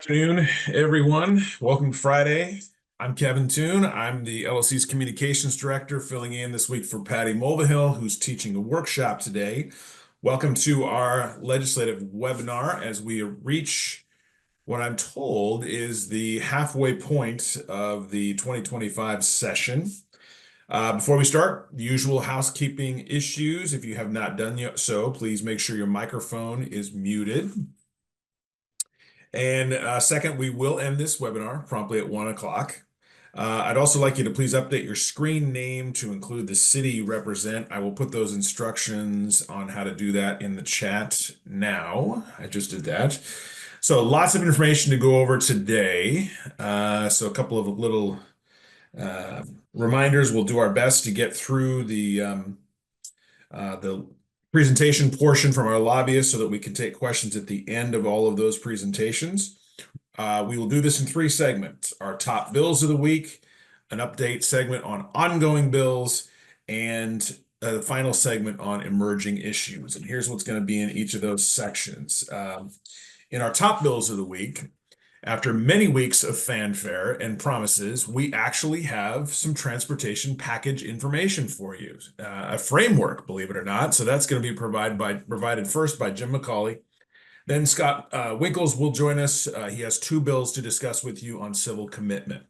Afternoon, everyone. Welcome to Friday. I'm Kevin Toon. I'm the LLC's Communications Director, filling in this week for Patty Mulvihill, who's teaching a workshop today. Welcome to our legislative webinar as we reach what I'm told is the halfway point of the 2025 session. Before we start, the usual housekeeping issues. If you have not done so, please make sure your microphone is muted. And second, we will end this webinar promptly at 1 o'clock. I'd also like you to please update your screen name to include the city you represent. I will put those instructions on how to do that in the chat now. I just did that. So lots of information to go over today. So a couple of little reminders. We'll do our best to get through the presentation portion from our lobbyists so that we can take questions at the end of all of those presentations. We will do this in 3 segments: our top bills of the week, an update segment on ongoing bills, and the final segment on emerging issues. And here's what's going to be in each of those sections. In our top bills of the week, after many weeks of fanfare and promises, we actually have some transportation package information for you, a framework, believe it or not. So that's going to be provided first by Jim McCauley. Then Scott Winkles will join us. He has 2 bills to discuss with you on civil commitment.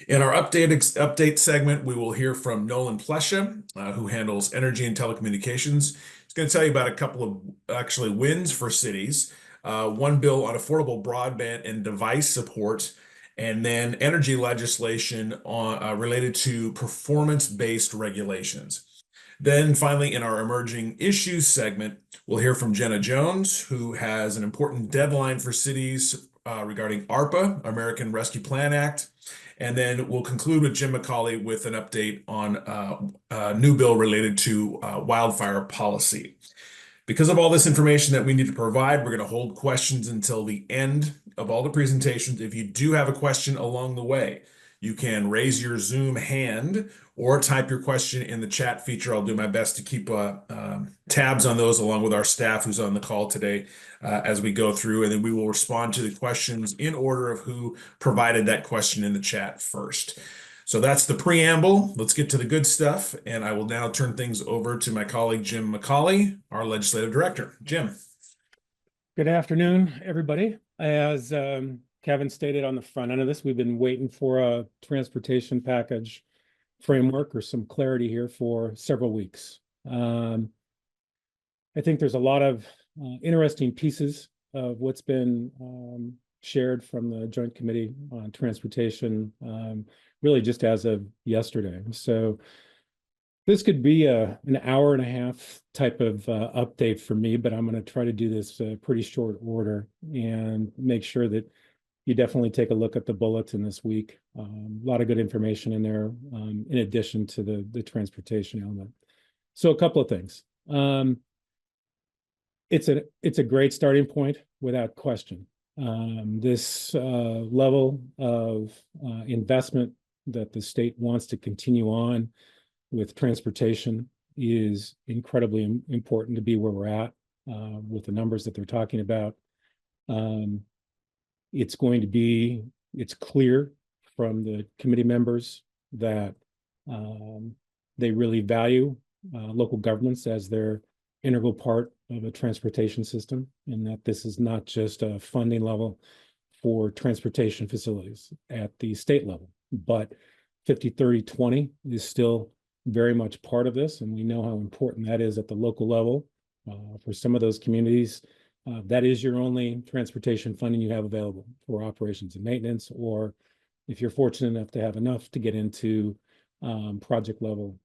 In our update segment, we will hear from Nolan Plesha, who handles energy and telecommunications. He's going to tell you about a couple of actually wins for cities. One bill on affordable broadband and device support, and then energy legislation related to performance-based regulations. Then finally, in our emerging issues segment, we'll hear from Jenna Jones, who has an important deadline for cities regarding ARPA, American Rescue Plan Act. And then we'll conclude with Jim McCauley with an update on a new bill related to wildfire policy. Because of all this information that we need to provide, we're going to hold questions until the end of all the presentations. If you do have a question along the way, you can raise your Zoom hand or type your question in the chat feature. I'll do my best to keep tabs on those along with our staff who's on the call today as we go through, and then we will respond to the questions in order of who provided that question in the chat first. So that's the preamble. Let's get to the good stuff, and I will now turn things over to my colleague, Jim McCauley, our legislative director. Jim. Good afternoon, everybody. As Kevin stated on the front end of this, we've been waiting for a transportation package framework or some clarity here for several weeks. I think there's a lot of interesting pieces of what's been shared from the Joint Committee on Transportation, really just as of yesterday. So this could be an hour and a half type of update for me, but I'm going to try to do this pretty short order and make sure that you definitely take a look at the bulletin this week. A lot of good information in there, in addition to the transportation element. So a couple of things. It's a great starting point without question. This level of investment that the state wants to continue on with transportation is incredibly important to be where we're at with the numbers that they're talking about. It's clear from the committee members that they really value local governments as their integral part of a transportation system, and that this is not just a funding level for transportation facilities at the state level, but 50-30-20 is still very much part of this, and we know how important that is at the local level. For some of those communities, that is your only transportation funding you have available for operations and maintenance, or if you're fortunate enough to have enough to get into project level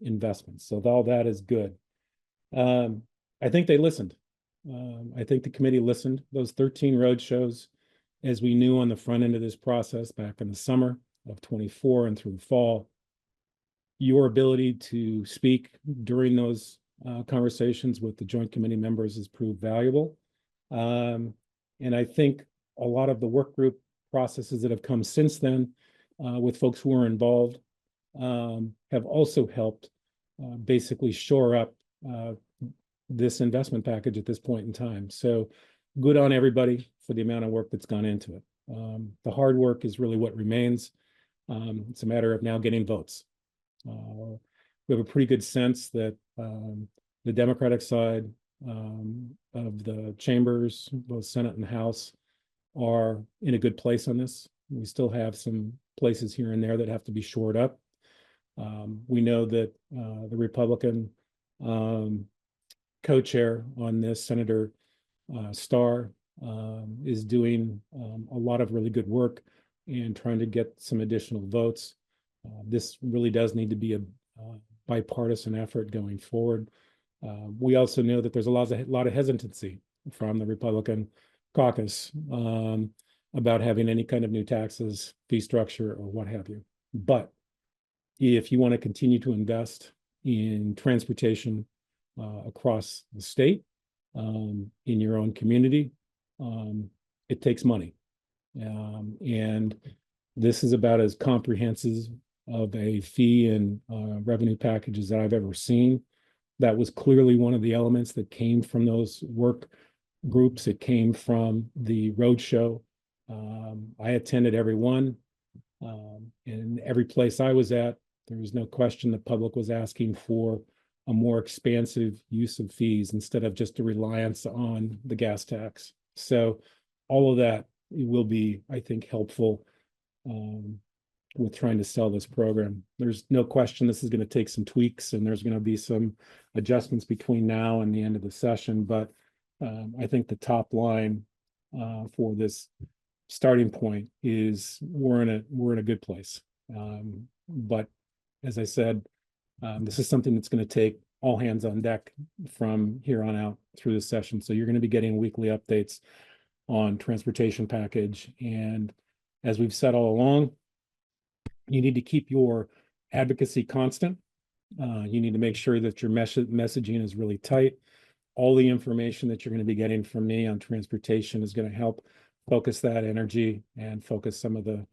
investments. So all that is good. I think they listened. I think the committee listened. Those 13 road shows, as we knew on the front end of this process back in the summer of 24 and through fall, your ability to speak during those conversations with the Joint Committee members has proved valuable. And I think a lot of the work group processes that have come since then with folks who are involved have also helped basically shore up this investment package at this point in time. So good on everybody for the amount of work that's gone into it. The hard work is really what remains. It's a matter of now getting votes. We have a pretty good sense that the Democratic side of the chambers, both Senate and House, are in a good place on this. We still have some places here and there that have to be shored up. We know that the Republican co-chair on this, Senator Starr, is doing a lot of really good work and trying to get some additional votes. This really does need to be a bipartisan effort going forward. We also know that there's a lot of hesitancy from the Republican caucus about having any kind of new taxes, fee structure, or what have you. But if you want to continue to invest in transportation across the state, in your own community, it takes money. And this is about as comprehensive of a fee and revenue packages that I've ever seen. That was clearly one of the elements that came from those work groups. It came from the roadshow. I attended every one. And every place I was at, there was no question the public was asking for a more expansive use of fees instead of just a reliance on the gas tax. So all of that will be, I think, helpful with trying to sell this program. There's no question this is going to take some tweaks, and there's going to be some adjustments between now and the end of the session. But I think the top line for this starting point is we're in a good place. But as I said, this is something that's going to take all hands on deck from here on out through the session. So you're going to be getting weekly updates on transportation package. And as we've said all along, you need to keep your advocacy constant. You need to make sure that your messaging is really tight. All the information that you're going to be getting from me on transportation is going to help focus that energy and focus some of the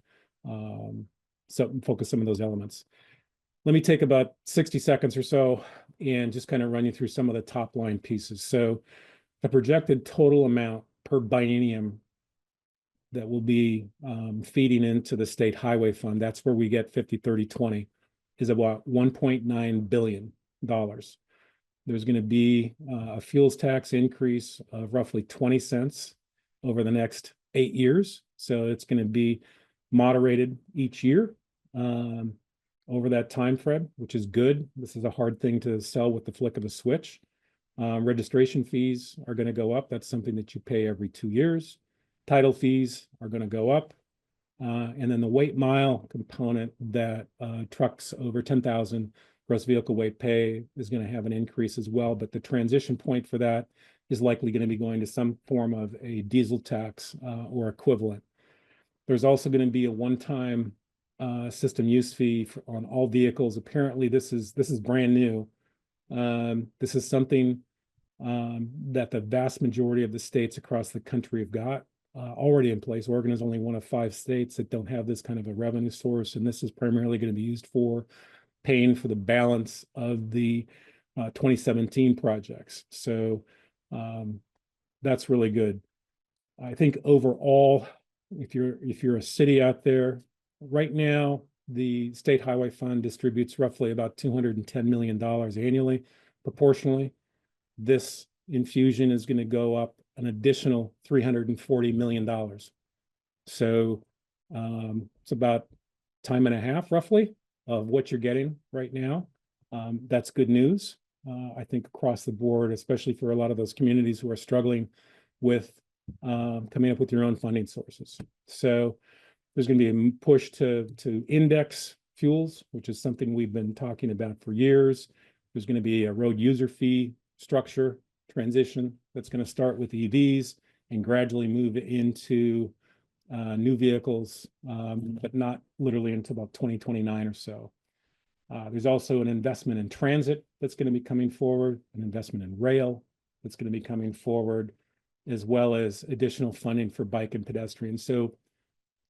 those elements. Let me take about 60 seconds or so and just kind of run you through some of the top line pieces. So the projected total amount per biennium that will be feeding into the state highway fund, that's where we get 50, 30, 20, is about $1.9 billion. There's going to be a fuels tax increase of roughly 20 cents over the next 8 years. So it's going to be moderated each year over that time frame, which is good. This is a hard thing to sell with the flick of a switch. Registration fees are going to go up. That's something that you pay every 2 years. Title fees are going to go up. And then the weight mile component that trucks over 10,000 gross vehicle weight pay is going to have an increase as well. But the transition point for that is likely going to be going to some form of a diesel tax or equivalent. There's also going to be a one-time system use fee on all vehicles. Apparently, this is brand new. This is something that the vast majority of the states across the country have got already in place. Oregon is only one of 5 states that don't have this kind of a revenue source, and this is primarily going to be used for paying for the balance of the 2017 projects. So that's really good. I think overall, if you're a city out there, right now, the State Highway Fund distributes roughly about $210 million annually. Proportionally, this infusion is going to go up an additional $340 million. So it's about time and a half, roughly, of what you're getting right now. That's good news, I think, across the board, especially for a lot of those communities who are struggling with coming up with your own funding sources. So there's going to be a push to index fuels, which is something we've been talking about for years. There's going to be a road user fee structure transition that's going to start with EVs and gradually move into new vehicles, but not literally until about 2029 or so. There's also an investment in transit that's going to be coming forward, an investment in rail that's going to be coming forward, as well as additional funding for bike and pedestrians. So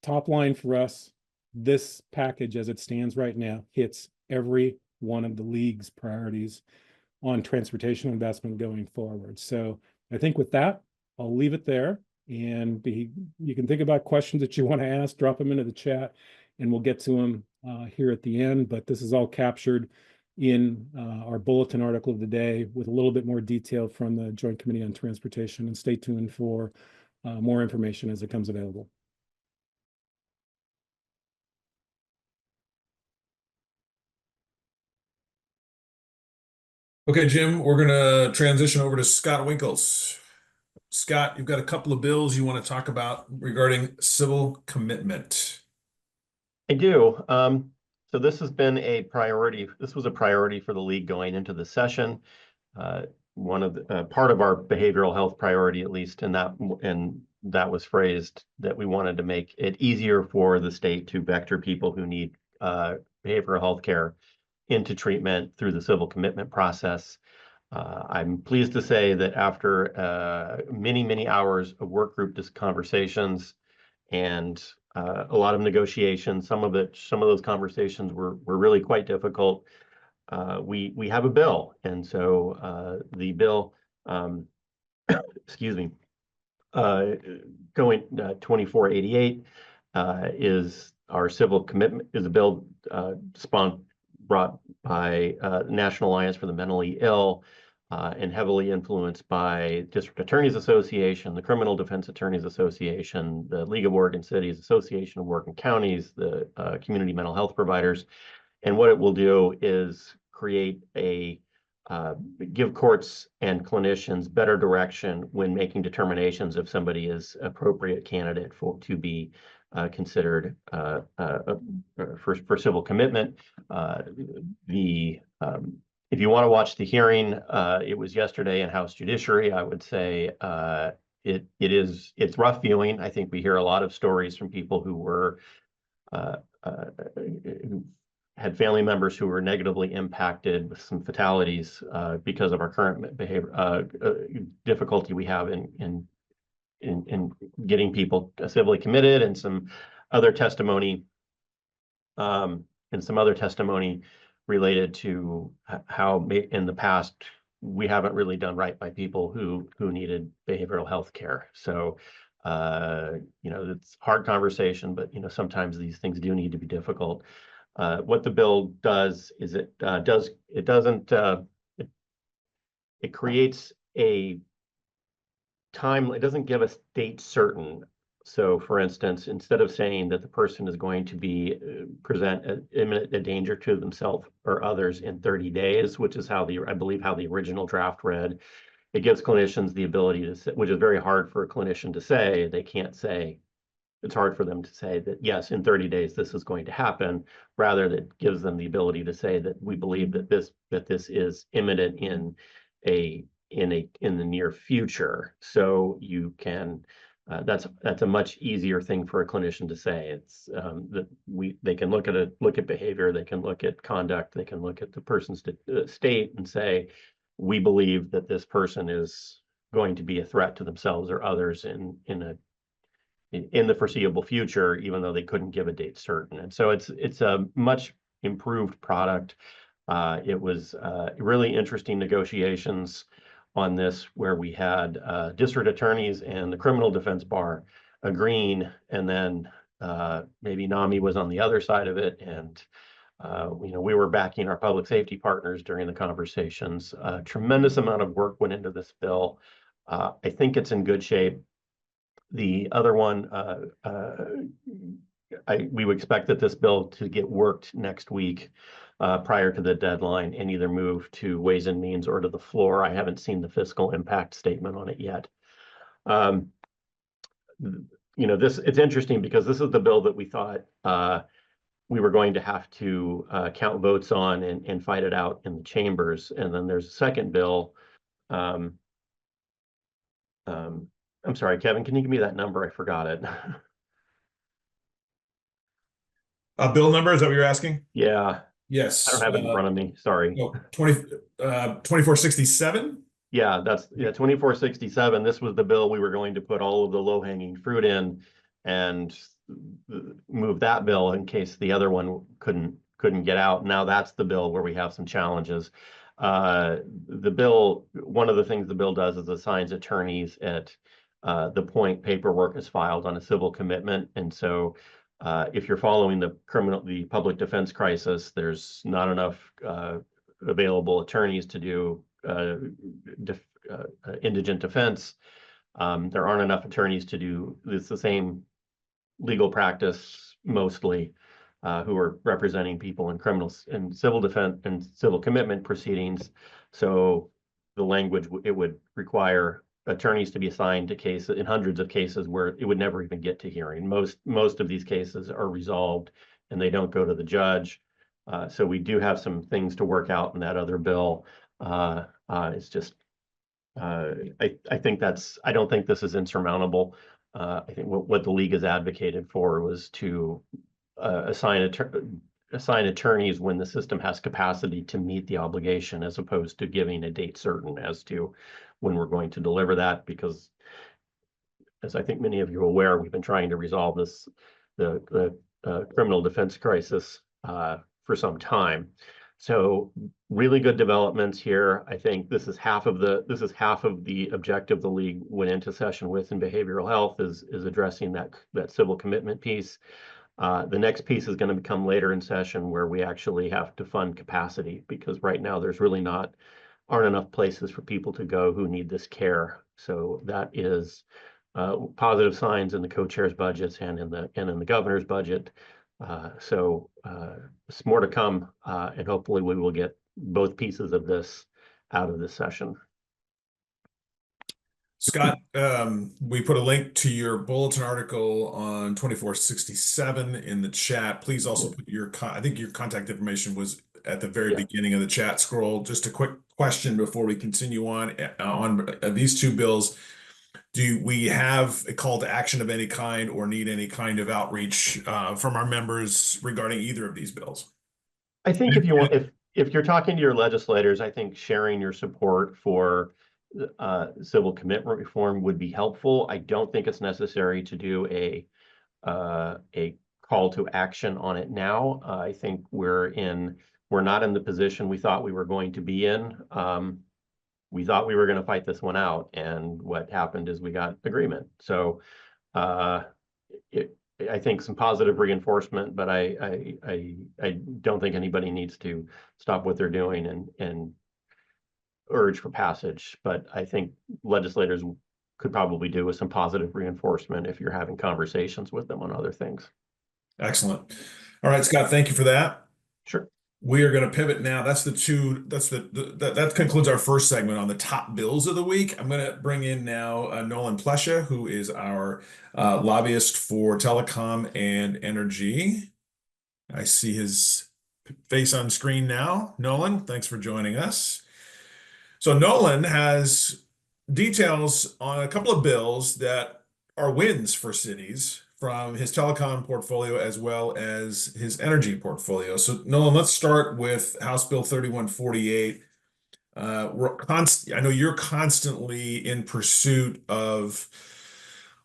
top line for us, this package as it stands right now hits every one of the league's priorities on transportation investment going forward. So I think with that, I'll leave it there, and you can think about questions that you want to ask, drop them into the chat, and we'll get to them here at the end. But this is all captured in our bulletin article of the day with a little bit more detail from the Joint Committee on Transportation. And stay tuned for more information as it comes available. Okay, Jim, we're going to transition over to Scott Winkles. Scott, you've got a couple of bills you want to talk about regarding civil commitment. I do. So this has been a priority. This was a priority for the league going into the session. One of the part of our behavioral health priority, at least, and that was phrased that we wanted to make it easier for the state to vector people who need behavioral health care into treatment through the civil commitment process. I'm pleased to say that after many hours of work group conversations and a lot of negotiations, some of those conversations were really quite difficult. We have a bill, and so the bill, excuse me, going 2488 is our civil commitment, is a bill brought by National Alliance for the Mentally Ill and heavily influenced by District Attorneys Association, the Criminal Defense Attorneys Association, the League of Oregon Cities, Association of Oregon Counties, the Community Mental Health Providers. And what it will do is create give courts and clinicians better direction when making determinations if somebody is appropriate candidate to be considered for civil commitment. If you want to watch the hearing, it was yesterday in House Judiciary. I would say it's rough viewing. I think we hear a lot of stories from people who were who had family members who were negatively impacted with some fatalities because of our current behavior difficulty we have in getting people civilly committed, and some other testimony related to how in the past we haven't really done right by people who needed behavioral health care. So it's a hard conversation, but sometimes these things do need to be difficult. What the bill does is it creates a time. It doesn't give a date certain. So, for instance, instead of saying that the person is going to be present a danger to themselves or others in 30 days, which is how I believe how the original draft read, it gives clinicians the ability to say, which is very hard for a clinician to say. They can't say. It's hard for them to say that, yes, in 30 days this is going to happen. Rather, that gives them the ability to say that we believe that this is imminent in the near future. So you can. That's a much easier thing for a clinician to say. It's that they can look at behavior, they can look at conduct, they can look at the person's state and say, we believe that this person is going to be a threat to themselves or others in the foreseeable future, even though they couldn't give a date certain. And so it's a much improved product. It was really interesting negotiations on this, where we had district attorneys and the criminal defense bar agreeing, and then maybe NAMI was on the other side of it, and we were backing our public safety partners during the conversations. A tremendous amount of work went into this bill. I think it's in good shape. The other one, we would expect that this bill to get worked next week prior to the deadline, and either move to Ways and Means or to the floor. I haven't seen the fiscal impact statement on it yet. It's interesting because this is the bill that we thought we were going to have to count votes on and fight it out in the chambers. And then there's a second bill. I'm sorry, Kevin, can you give me that number? I forgot it. Bill number, is that what you're asking? Yeah. Yes. I don't have it in front of me. Sorry. 2467? Yeah, 2467. This was the bill we were going to put all of the low-hanging fruit in and move that bill in case the other one couldn't get out. Now that's the bill where we have some challenges. The bill, one of the things the bill does is assigns attorneys at the point paperwork is filed on a civil commitment. And so if you're following the public defense crisis, there's not enough available attorneys to do indigent defense. There aren't enough attorneys to do the same legal practice mostly, who are representing people in criminals and civil defense and civil commitment proceedings. So the language, it would require attorneys to be assigned to cases in hundreds of cases where it would never even get to hearing. Most of these cases are resolved and they don't go to the judge. So we do have some things to work out in that other bill. It's just, I think I don't think this is insurmountable. I think what the league has advocated for was to assign attorneys when the system has capacity to meet the obligation, as opposed to giving a date certain as to when we're going to deliver that, because as I think many of you are aware, we've been trying to resolve the criminal defense crisis for some time. So really good developments here. I think this is half of the objective the league went into session with in behavioral health, is addressing that civil commitment piece. The next piece is going to come later in session, where we actually have to fund capacity, because right now there's really aren't enough places for people to go who need this care. So that is positive signs in the co-chair's budgets and in the governor's budget. So it's more to come, and hopefully we will get both pieces of this out of this session. Scott, we put a link to your bulletin article on 2467 in the chat. Please also put I think your contact information was at the very beginning of the chat scroll. Just a quick question before we continue on these two bills. Do we have a call to action of any kind, or need any kind of outreach from our members regarding either of these bills? I think if you're talking to your legislators, I think sharing your support for civil commitment reform would be helpful. I don't think it's necessary to do a call to action on it now. I think we're not in the position we thought we were going to be in. We thought we were going to fight this one out, and what happened is we got agreement. So I think some positive reinforcement, but I don't think anybody needs to stop what they're doing and urge for passage. But I think legislators could probably do with some positive reinforcement if you're having conversations with them on other things. Excellent. All right, Scott, thank you for that. Sure. We are going to pivot now. That concludes our first segment on the top bills of the week. I'm going to bring in now Nolan Plesha, who is our lobbyist for telecom and energy. I see his face on screen now. Nolan, thanks for joining us. So Nolan has details on a couple of bills that are wins for cities from his telecom portfolio as well as his energy portfolio. So Nolan, let's start with House Bill 3148. I know you're constantly in pursuit of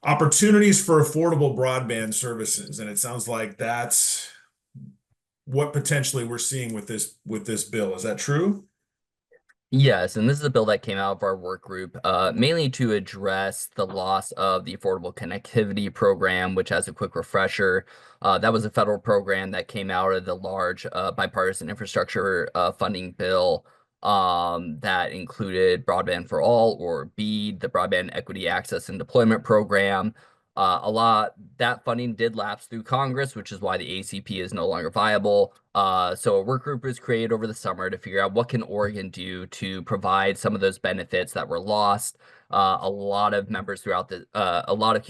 opportunities for affordable broadband services, and it sounds like that's what potentially we're seeing with this bill. Is that true? Yes, and this is a bill that came out of our work group, mainly to address the loss of the Affordable Connectivity Program, which, as a quick refresher, that was a federal program that came out of the large bipartisan infrastructure funding bill that included Broadband for All, or BEAD, the Broadband Equity Access and Deployment Program. That funding did lapse through Congress, which is why the ACP is no longer viable. So a work group was created over the summer to figure out what can Oregon do to provide some of those benefits that were lost. A lot of members throughout a lot of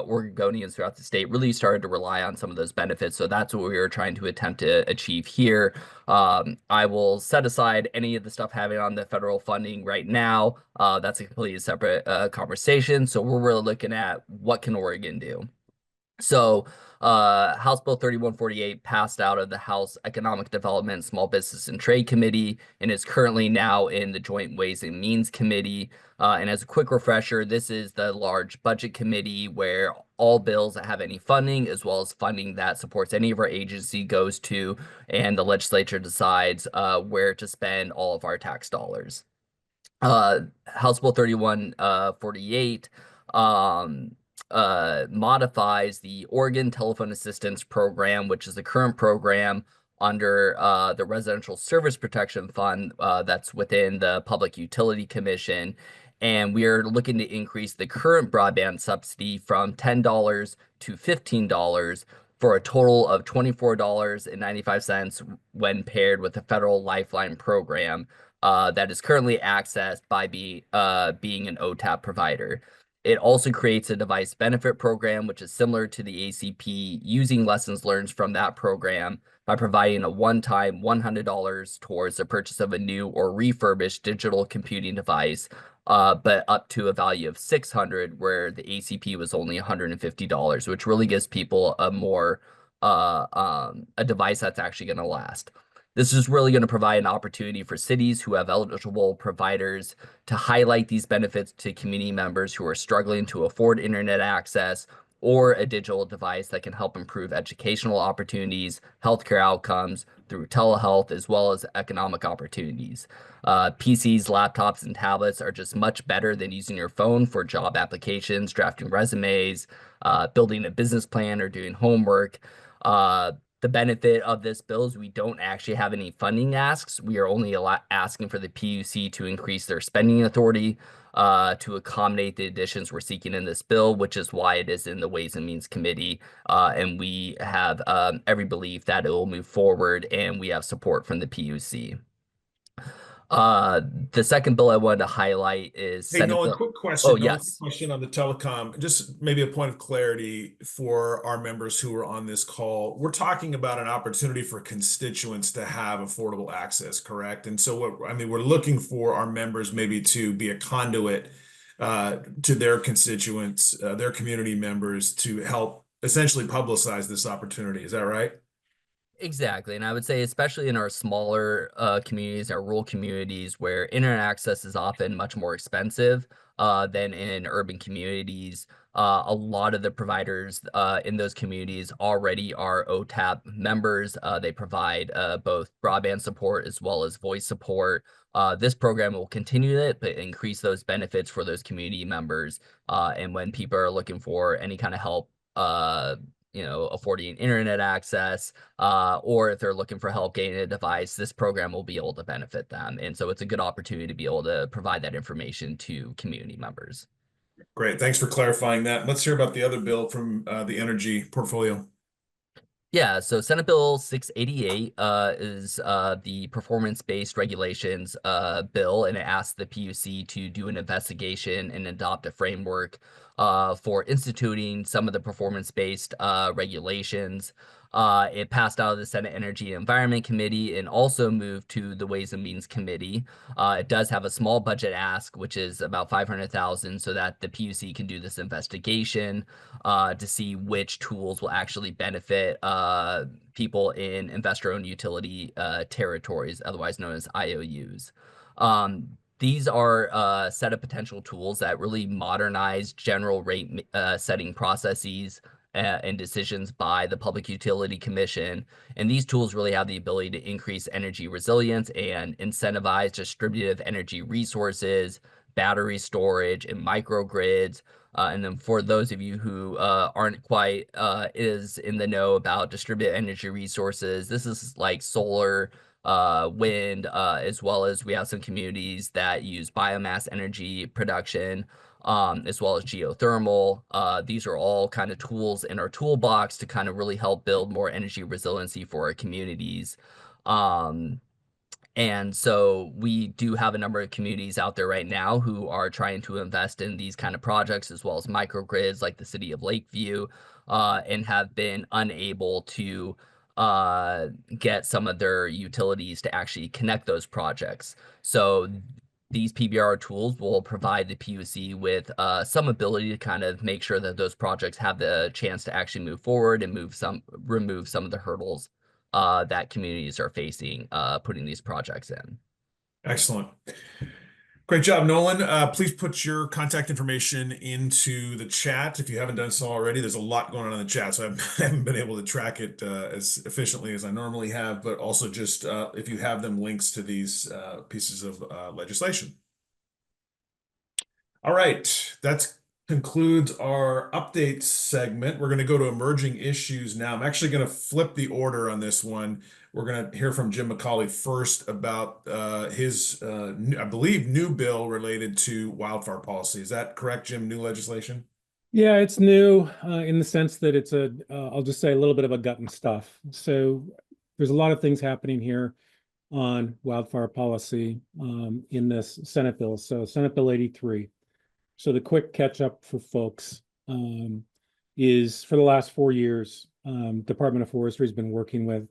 Oregonians throughout the state really started to rely on some of those benefits. So that's what we were trying to attempt to achieve here. I will set aside any of the stuff having on the federal funding right now. That's a completely separate conversation. So we're really looking at what can Oregon do. So House Bill 3148 passed out of the House Economic Development, Small Business and Trade Committee and is currently now in the Joint Ways and Means Committee. And as a quick refresher, this is the large budget committee where all bills that have any funding, as well as funding that supports any of our agency, goes to, and the legislature decides where to spend all of our tax dollars. House Bill 3148 modifies the Oregon Telephone Assistance Program, which is the current program under the Residential Service Protection Fund that's within the Public Utility Commission. And we are looking to increase the current broadband subsidy from $10 to $15 for a total of $24.95 when paired with the federal Lifeline program that is currently accessed by being an OTAP provider. It also creates a device benefit program, which is similar to the ACP, using lessons learned from that program by providing a one-time $100 towards the purchase of a new or refurbished digital computing device, but up to a value of $600, where the ACP was only $150, which really gives people a device that's actually going to last. This is really going to provide an opportunity for cities who have eligible providers to highlight these benefits to community members who are struggling to afford internet access or a digital device that can help improve educational opportunities, healthcare outcomes through telehealth, as well as economic opportunities. PCs, laptops, and tablets are just much better than using your phone for job applications, drafting resumes, building a business plan, or doing homework. The benefit of this bill is we don't actually have any funding asks. We are only asking for the PUC to increase their spending authority to accommodate the additions we're seeking in this bill, which is why it is in the Ways and Means Committee. And we have every belief that it will move forward, and we have support from the PUC. The second bill I wanted to highlight is Hey, Nolan, quick question. Nolan, yes. Question on the telecom. Just maybe a point of clarity for our members who are on this call. We're talking about an opportunity for constituents to have affordable access, correct? And so we're looking for our members maybe to be a conduit to their constituents, their community members, to help essentially publicize this opportunity. Is that right? Exactly. And I would say, especially in our smaller communities, our rural communities, where internet access is often much more expensive than in urban communities, a lot of the providers in those communities already are OTAP members. They provide both broadband support as well as voice support. This program will continue it, but increase those benefits for those community members. And when people are looking for any kind of help, affording internet access, or if they're looking for help getting a device, this program will be able to benefit them. And so it's a good opportunity to be able to provide that information to community members. Great. Thanks for clarifying that. Let's hear about the other bill from the energy portfolio. Yeah, so Senate Bill 688 is the performance-based regulations bill, and it asks the PUC to do an investigation and adopt a framework for instituting some of the performance-based regulations. It passed out of the Senate Energy and Environment Committee and also moved to the Ways and Means Committee. It does have a small budget ask, which is about $500,000, so that the PUC can do this investigation to see which tools will actually benefit people in investor-owned utility territories, otherwise known as IOUs. These are a set of potential tools that really modernize general rate setting processes and decisions by the Public Utility Commission. And these tools really have the ability to increase energy resilience and incentivize distributive energy resources, battery storage, and microgrids. And then for those of you who aren't quite is in the know about distributed energy resources, this is like solar, wind, as well as we have some communities that use biomass energy production, as well as geothermal. These are all kind of tools in our toolbox to kind of really help build more energy resiliency for our communities. And so we do have a number of communities out there right now who are trying to invest in these kind of projects, as well as microgrids like the city of Lakeview, and have been unable to get some of their utilities to actually connect those projects. So these PBR tools will provide the PUC with some ability to kind of make sure that those projects have the chance to actually move forward and remove some of the hurdles that communities are facing putting these projects in. Excellent. Great job, Nolan. Please put your contact information into the chat if you haven't done so already. There's a lot going on in the chat, so I haven't been able to track it as efficiently as I normally have, but also just if you have them, links to these pieces of legislation. All right, that's concludes our updates segment. We're going to go to emerging issues now. I'm actually going to flip the order on this one. We're going to hear from Jim McCauley first about his, I believe, new bill related to wildfire policy. Is that correct, Jim? New legislation? Yeah, it's new in the sense that it's I'll just say a little bit of a gut and stuff. So there's a lot of things happening here on wildfire policy in this Senate bill. So Senate Bill 83. So the quick catch up for folks is for the last 4 years, Department of Forestry has been working with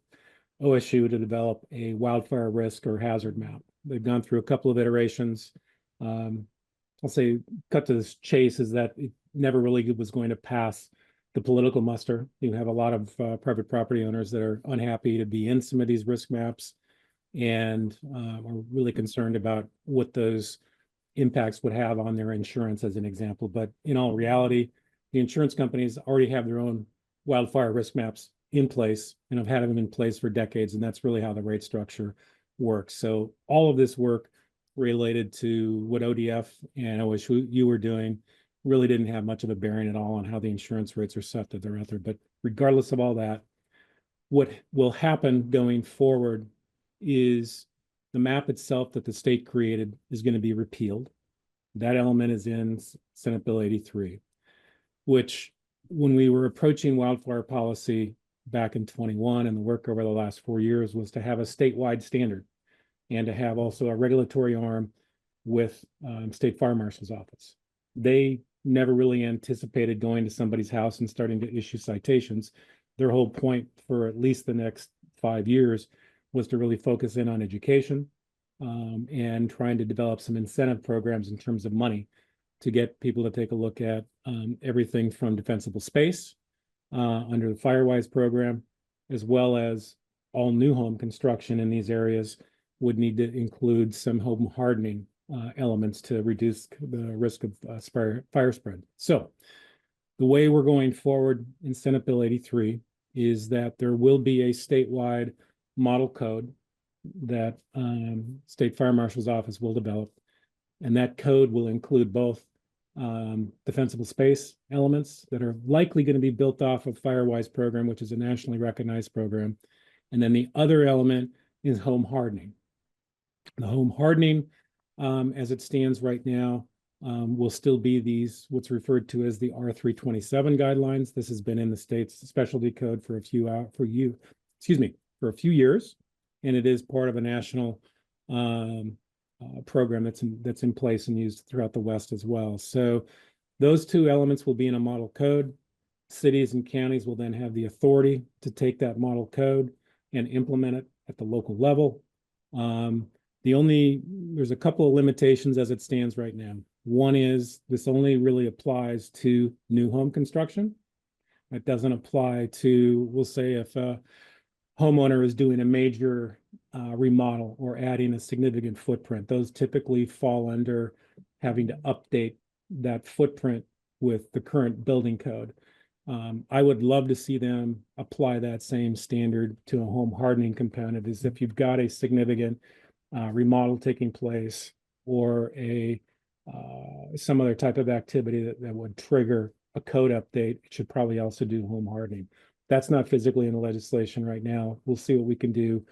OSU to develop a wildfire risk or hazard map. They've gone through a couple of iterations. I'll say, cut to this chase, is that it never really was going to pass the political muster. You have a lot of private property owners that are unhappy to be in some of these risk maps and are really concerned about what those impacts would have on their insurance, as an example. But in all reality, the insurance companies already have their own wildfire risk maps in place and have had them in place for decades, and that's really how the rate structure works. So all of this work related to what ODF and OSU were doing really didn't have much of a bearing at all on how the insurance rates are set that they're out there. But regardless of all that, what will happen going forward is the map itself that the state created is going to be repealed. That element is in Senate Bill 83, which when we were approaching wildfire policy back in 21 and the work over the last 4 years was to have a statewide standard and to have also a regulatory arm with State Fire Marshal's office. They never really anticipated going to somebody's house and starting to issue citations. Their whole point for at least the next 5 years was to really focus in on education and trying to develop some incentive programs in terms of money to get people to take a look at everything from defensible space under the Firewise program, as well as all new home construction in these areas would need to include some home hardening elements to reduce the risk of fire spread. So the way we're going forward in Senate Bill 83 is that there will be a statewide model code that State Fire Marshal's office will develop. And that code will include both defensible space elements that are likely going to be built off of Firewise program, which is a nationally recognized program. And then the other element is home hardening. The home hardening, as it stands right now, will still be these, what's referred to as the R327 guidelines. This has been in the state's specialty code for a few years, and it is part of a national program that's in place and used throughout the West as well. So those two elements will be in a model code. Cities and counties will then have the authority to take that model code and implement it at the local level. There's a couple of limitations as it stands right now. One is this only really applies to new home construction. It doesn't apply to, we'll say, if a homeowner is doing a major remodel or adding a significant footprint. Those typically fall under having to update that footprint with the current building code. I would love to see them apply that same standard to a home hardening component, as if you've got a significant remodel taking place or some other type of activity that would trigger a code update. It should probably also do home hardening. That's not physically in the legislation right now. We'll see what we can do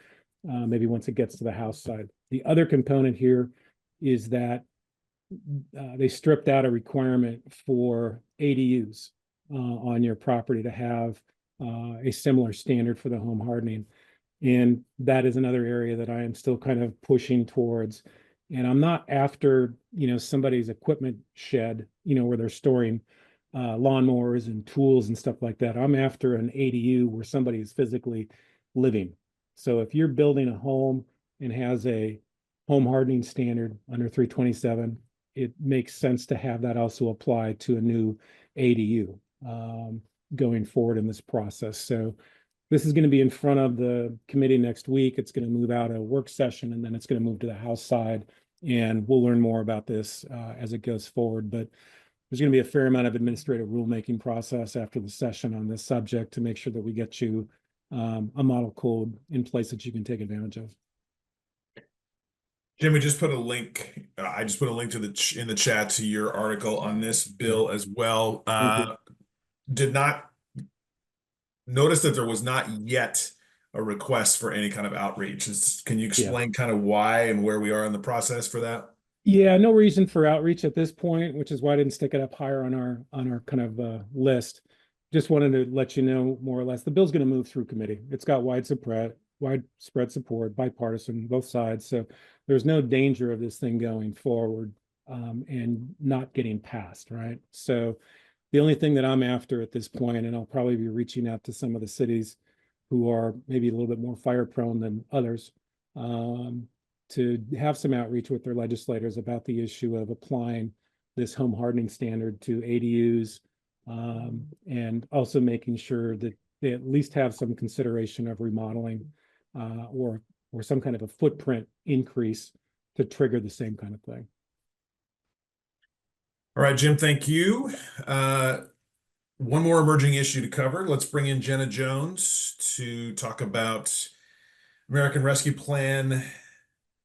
maybe once it gets to the House side. The other component here is that they stripped out a requirement for ADUs on your property to have a similar standard for the home hardening. And that is another area that I am still kind of pushing towards. And I'm not after, somebody's equipment shed, where they're storing lawnmowers and tools and stuff like that. I'm after an ADU where somebody is physically living. So if you're building a home and has a home hardening standard under 327, it makes sense to have that also apply to a new ADU going forward in this process. So this is going to be in front of the committee next week. It's going to move out a work session, and then it's going to move to the House side. And we'll learn more about this as it goes forward. But there's going to be a fair amount of administrative rulemaking process after the session on this subject to make sure that we get you a model code in place that you can take advantage of. Jim, we just put a link. I just put a link to in the chat to your article on this bill as well. Did not notice that there was not yet a request for any kind of outreach. Can you explain kind of why and where we are in the process for that? Yeah, no reason for outreach at this point, which is why I didn't stick it up higher on our kind of list. Just wanted to let you know more or less the bill's going to move through committee. It's got widespread support, bipartisan, both sides. So there's no danger of this thing going forward and not getting passed, right? So the only thing that I'm after at this point, and I'll probably be reaching out to some of the cities who are maybe a little bit more fire prone than others, to have some outreach with their legislators about the issue of applying this home hardening standard to ADUs, and also making sure that they at least have some consideration of remodeling or some kind of a footprint increase to trigger the same kind of thing. All right, Jim, thank you. One more emerging issue to cover. Let's bring in Jenna Jones to talk about American Rescue Plan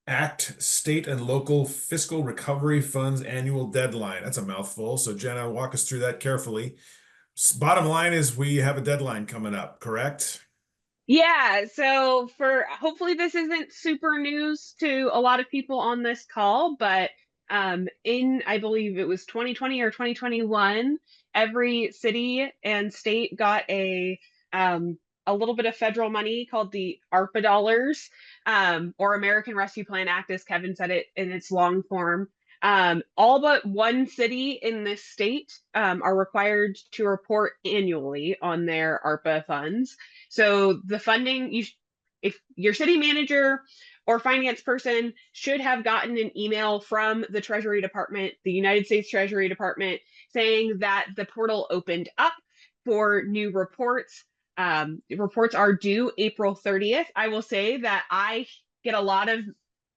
Act State and Local Fiscal Recovery Funds Annual Deadline. That's a mouthful. So Jenna, walk us through that carefully. Bottom line is we have a deadline coming up, correct? Yeah, so hopefully this isn't super news to a lot of people on this call, but in I believe it was 2020 or 2021, every city and state got a little bit of federal money called the ARPA dollars, or American Rescue Plan Act, as Kevin said it in its long form. All but one city in this state are required to report annually on their ARPA funds. So the funding, if your city manager or finance person should have gotten an email from the Treasury Department, the United States Treasury Department, saying that the portal opened up for new reports. Reports are due April 30th. I will say that I get a lot of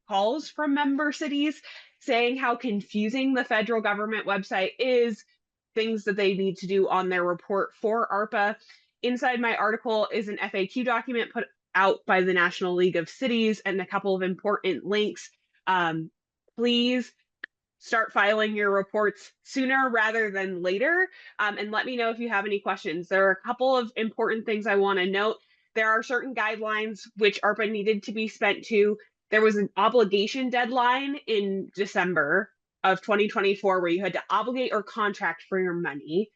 calls from member cities saying how confusing the federal government website is, things that they need to do on their report for ARPA. Inside my article is an FAQ document put out by the National League of Cities and a couple of important links. Please start filing your reports sooner rather than later, and let me know if you have any questions. There are a couple of important things I want to note. There are certain guidelines which ARPA needed to be spent to. There was an obligation deadline in December of 2024 where you had to obligate or contract for your money.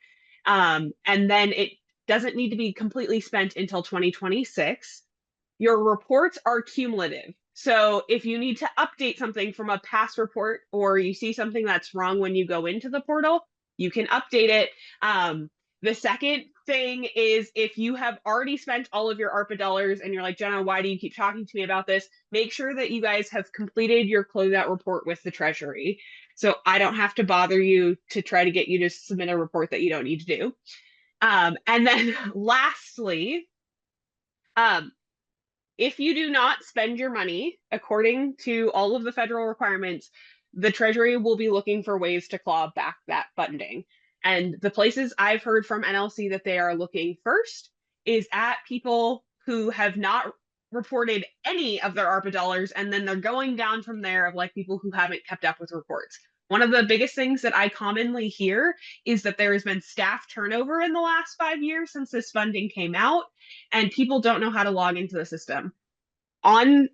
And then it doesn't need to be completely spent until 2026. Your reports are cumulative. So if you need to update something from a past report or you see something that's wrong when you go into the portal, you can update it. The second thing is if you have already spent all of your ARPA dollars and you're like, Jenna, why do you keep talking to me about this? Make sure that you guys have completed your closeout report with the Treasury. So I don't have to bother you to try to get you to submit a report that you don't need to do. And then lastly, if you do not spend your money according to all of the federal requirements, the Treasury will be looking for ways to claw back that funding. And the places I've heard from NLC that they are looking first is at people who have not reported any of their ARPA dollars, and then they're going down from there of like people who haven't kept up with reports. One of the biggest things that I commonly hear is that there has been staff turnover in the last 5 years since this funding came out, and people don't know how to log into the system. In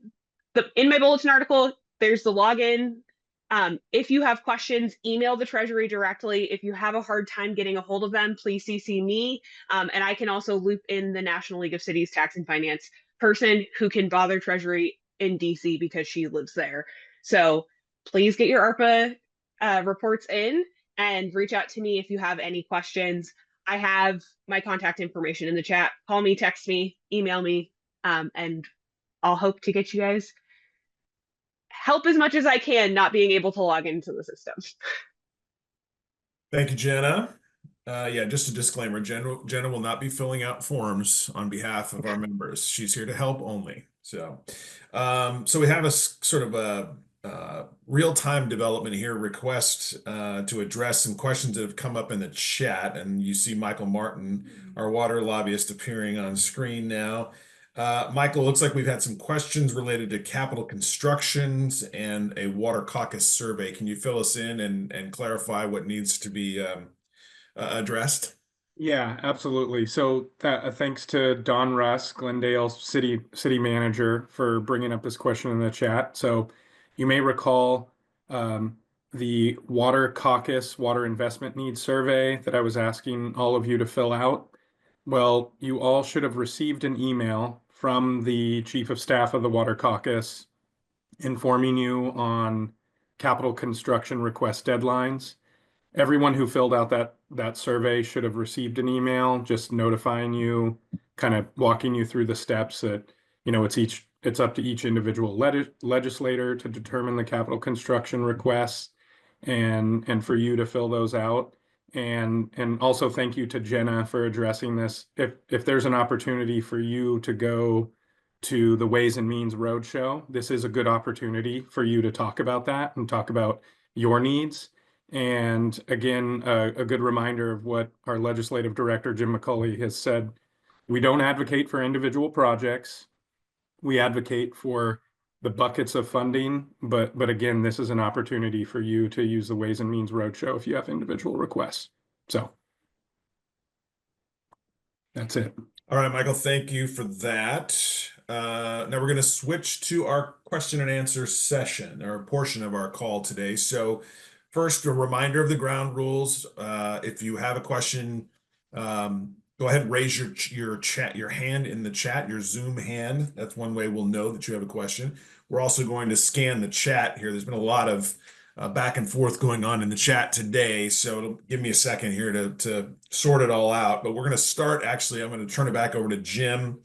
my bulletin article, there's the login. If you have questions, email the Treasury directly. If you have a hard time getting a hold of them, please CC me. And I can also loop in the National League of Cities Tax and Finance person who can bother Treasury in DC because she lives there. So please get your ARPA reports in and reach out to me if you have any questions. I have my contact information in the chat. Call me, text me, email me, and I'll hope to get you guys help as much as I can not being able to log into the system. Thank you, Jenna. Yeah, just a disclaimer, Jenna will not be filling out forms on behalf of our members. She's here to help only. So we have a sort of a real-time development here, request to address some questions that have come up in the chat. And you see Michael Martin, our water lobbyist, appearing on screen now. Michael, looks like we've had some questions related to capital constructions and a water caucus survey. Can you fill us in and clarify what needs to be addressed? Yeah, absolutely. So thanks to Don Russ, Glendale's city manager, for bringing up this question in the chat. So you may recall the Water Caucus Water Investment Needs Survey that I was asking all of you to fill out. Well, you all should have received an email from the Chief of Staff of the Water Caucus informing you on capital construction request deadlines. Everyone who filled out that survey should have received an email just notifying you, kind of walking you through the steps that, it's up to each individual legislator to determine the capital construction requests and for you to fill those out. And also thank you to Jenna for addressing this. If there's an opportunity for you to go to the Ways and Means Roadshow, this is a good opportunity for you to talk about that and talk about your needs. And again, a good reminder of what our legislative director, Jim McCauley, has said. We don't advocate for individual projects. We advocate for the buckets of funding. But again, this is an opportunity for you to use the Ways and Means Roadshow if you have individual requests. So that's it. All right, Michael, thank you for that. Now we're going to switch to our question and answer session, or portion of our call today. So first, a reminder of the ground rules. If you have a question, go ahead and raise your hand in the chat, your Zoom hand. That's one way we'll know that you have a question. We're also going to scan the chat here. There's been a lot of back and forth going on in the chat today, so it'll give me a second here to sort it all out. But we're going to start. Actually, I'm going to turn it back over to Jim.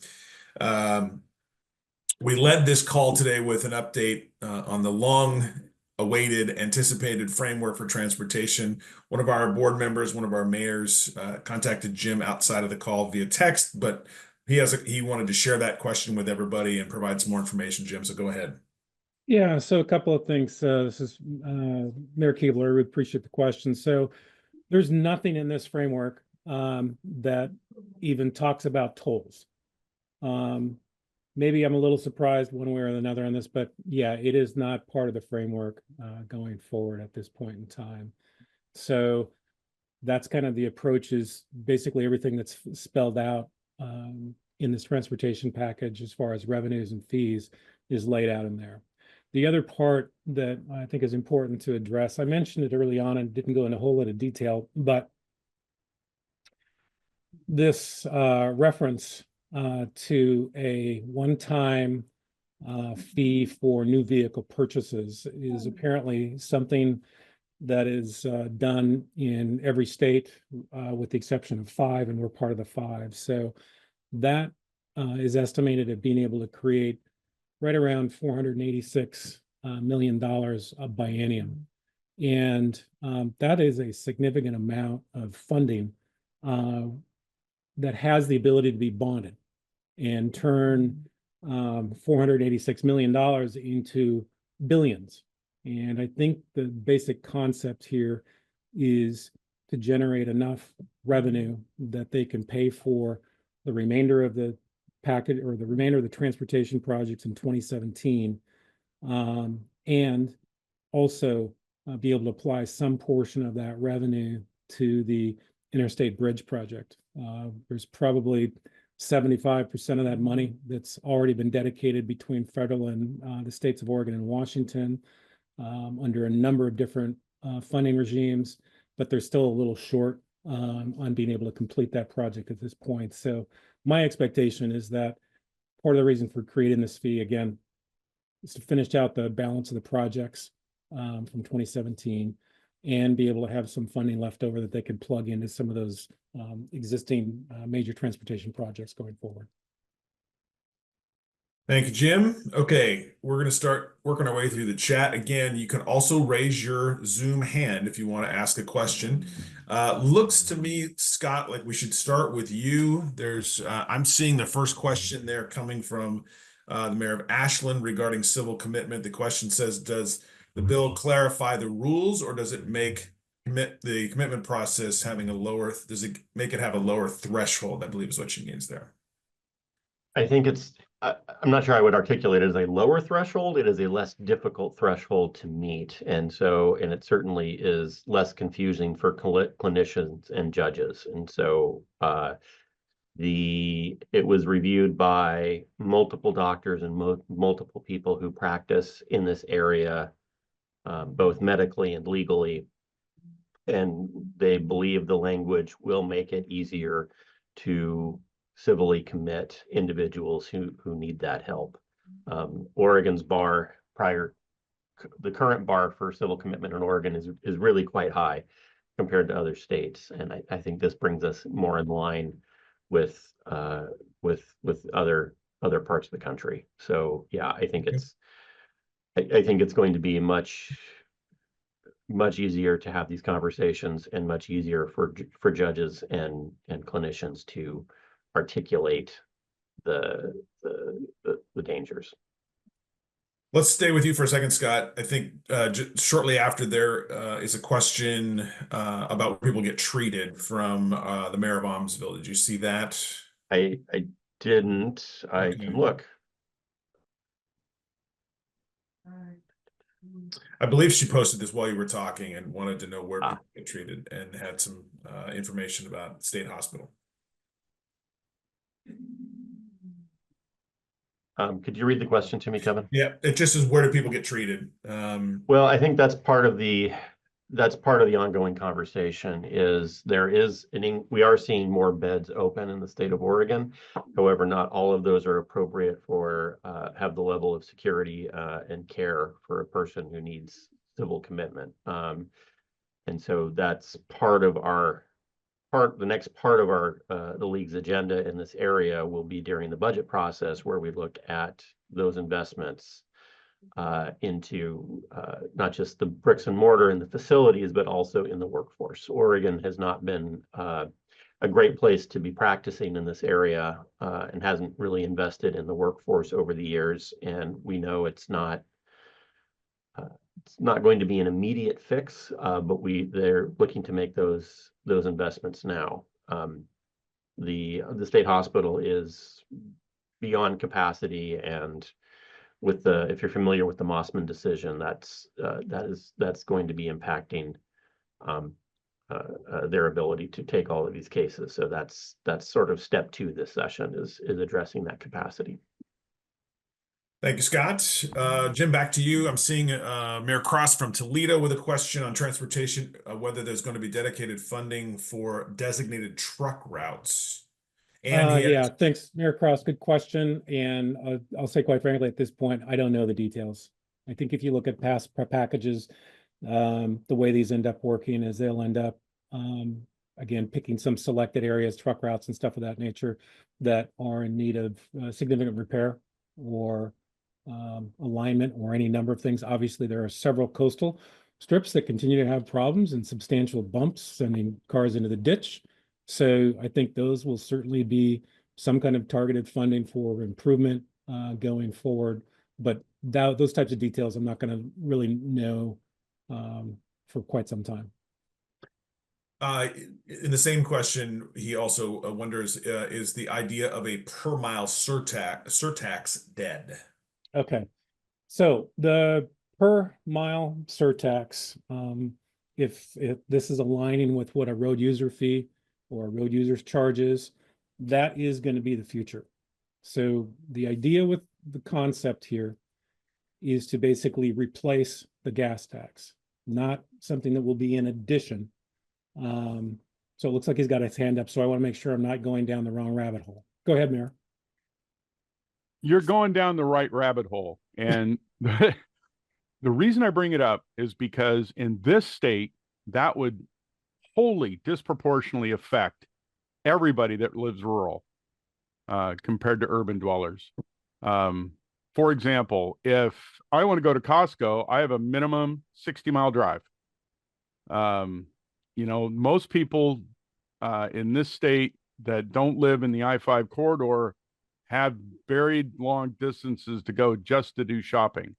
We led this call today with an update on the long-awaited, anticipated framework for transportation. One of our board members, one of our mayors, contacted Jim outside of the call via text, but he wanted to share that question with everybody and provide some more information. Jim, so go ahead. Yeah, so a couple of things. This is Mayor Keebler. We appreciate the question. So there's nothing in this framework that even talks about tolls. Maybe I'm a little surprised one way or another on this, but yeah, it is not part of the framework going forward at this point in time. So that's kind of the approach, is basically everything that's spelled out in this transportation package as far as revenues and fees is laid out in there. The other part that I think is important to address, I mentioned it early on and didn't go into a whole lot of detail, but this reference to a one-time fee for new vehicle purchases is apparently something that is done in every state with the exception of 5, and we're part of the 5. So that is estimated at being able to create right around $486 million a biennium. And that is a significant amount of funding that has the ability to be bonded and turn $486 million into billions. And I think the basic concept here is to generate enough revenue that they can pay for the remainder of the package, or the remainder of the transportation projects in 2017, and also be able to apply some portion of that revenue to the interstate bridge project. There's probably 75% of that money that's already been dedicated between federal and the states of Oregon and Washington under a number of different funding regimes, but they're still a little short on being able to complete that project at this point. So my expectation is that part of the reason for creating this fee, again, is to finish out the balance of the projects from 2017 and be able to have some funding left over that they can plug into some of those existing major transportation projects going forward. Thank you, Jim. Okay, we're going to start working our way through the chat. Again, you can also raise your Zoom hand if you want to ask a question. Looks to me, Scott, like we should start with you. I'm seeing the first question there coming from the Mayor of Ashland regarding civil commitment. The question says, does the bill clarify the rules, or does it make the commitment process does it make it have a lower threshold? I believe is what she means there. I think I'm not sure I would articulate it as a lower threshold. It is a less difficult threshold to meet. And it certainly is less confusing for clinicians and judges. And so it was reviewed by multiple doctors and multiple people who practice in this area, both medically and legally. And they believe the language will make it easier to civilly commit individuals who need that help. Oregon's bar the current bar for civil commitment in Oregon is really quite high compared to other states. And I think this brings us more in line with other parts of the country. So yeah, I think it's going to be much easier to have these conversations and much easier for judges and clinicians to articulate the dangers. Let's stay with you for a second, Scott. I think shortly after there is a question about where people get treated from the mayor of Almsville. Did you see that? I didn't. I can look. I believe she posted this while you were talking and wanted to know where people get treated and had some information about state hospital. Could you read the question to me, Kevin? Yeah, it just is where do people get treated? Well, I think that's part of the ongoing conversation. We are seeing more beds open in the state of Oregon. However, not all of those are appropriate for have the level of security and care for a person who needs civil commitment. And so that's the next part of the league's agenda in this area will be during the budget process, where we look at those investments into not just the bricks and mortar in the facilities, but also in the workforce. Oregon has not been a great place to be practicing in this area and hasn't really invested in the workforce over the years. And we know it's not going to be an immediate fix, but they're looking to make those investments now. The state hospital is beyond capacity, and if you're familiar with the Mossman decision, that's going to be impacting their ability to take all of these cases. So that's sort of step 2 this session is addressing that capacity. Thank you, Scott. Jim, back to you. I'm seeing Mayor Cross from Toledo with a question on transportation, whether there's going to be dedicated funding for designated truck routes. And yeah, thanks, Mayor Cross. Good question. And I'll say quite frankly, at this point, I don't know the details. I think if you look at past packages, the way these end up working is they'll end up, again, picking some selected areas, truck routes and stuff of that nature that are in need of significant repair or alignment or any number of things. Obviously, there are several coastal strips that continue to have problems and substantial bumps sending cars into the ditch. So I think those will certainly be some kind of targeted funding for improvement going forward. But those types of details, I'm not going to really know for quite some time. In the same question, he also wonders, is the idea of a per mile surtax dead? Okay, so the per mile surtax, if this is aligning with what a road user fee or a road user's charges, that is going to be the future. So the idea with the concept here is to basically replace the gas tax, not something that will be in addition. So it looks like he's got his hand up, so I want to make sure I'm not going down the wrong rabbit hole. Go ahead, Mayor. You're going down the right rabbit hole. And the reason I bring it up is because in this state, that would wholly disproportionately affect everybody that lives rural compared to urban dwellers. For example, if I want to go to Costco, I have a minimum 60-mile drive. Most people in this state that don't live in the I-5 corridor have very long distances to go just to do shopping,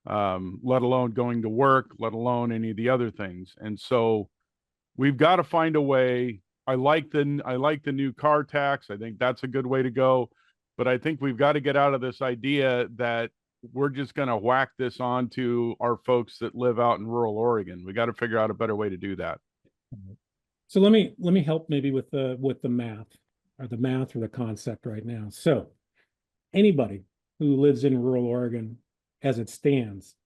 let alone going to work, let alone any of the other things. And so we've got to find a way. I like the new car tax. I think that's a good way to go. but I think we've got to get out of this idea that we're just going to whack this on to our folks that live out in rural Oregon. We got to figure out a better way to do that. So let me help maybe with the math or the concept right now. So anybody who lives in rural Oregon as it stands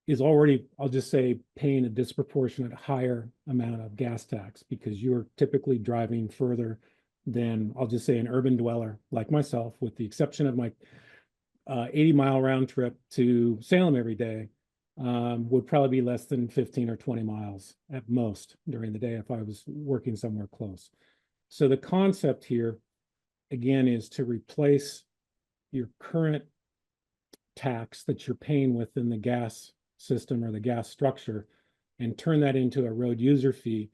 is already, I'll just say, paying a disproportionate higher amount of gas tax because you're typically driving further than, I'll just say, an urban dweller like myself, with the exception of my 80-mile round trip to Salem every day, would probably be less than 15 or 20 miles at most during the day if I was working somewhere close. So the concept here, again, is to replace your current tax that you're paying within the gas system or the gas structure and turn that into a road user fee,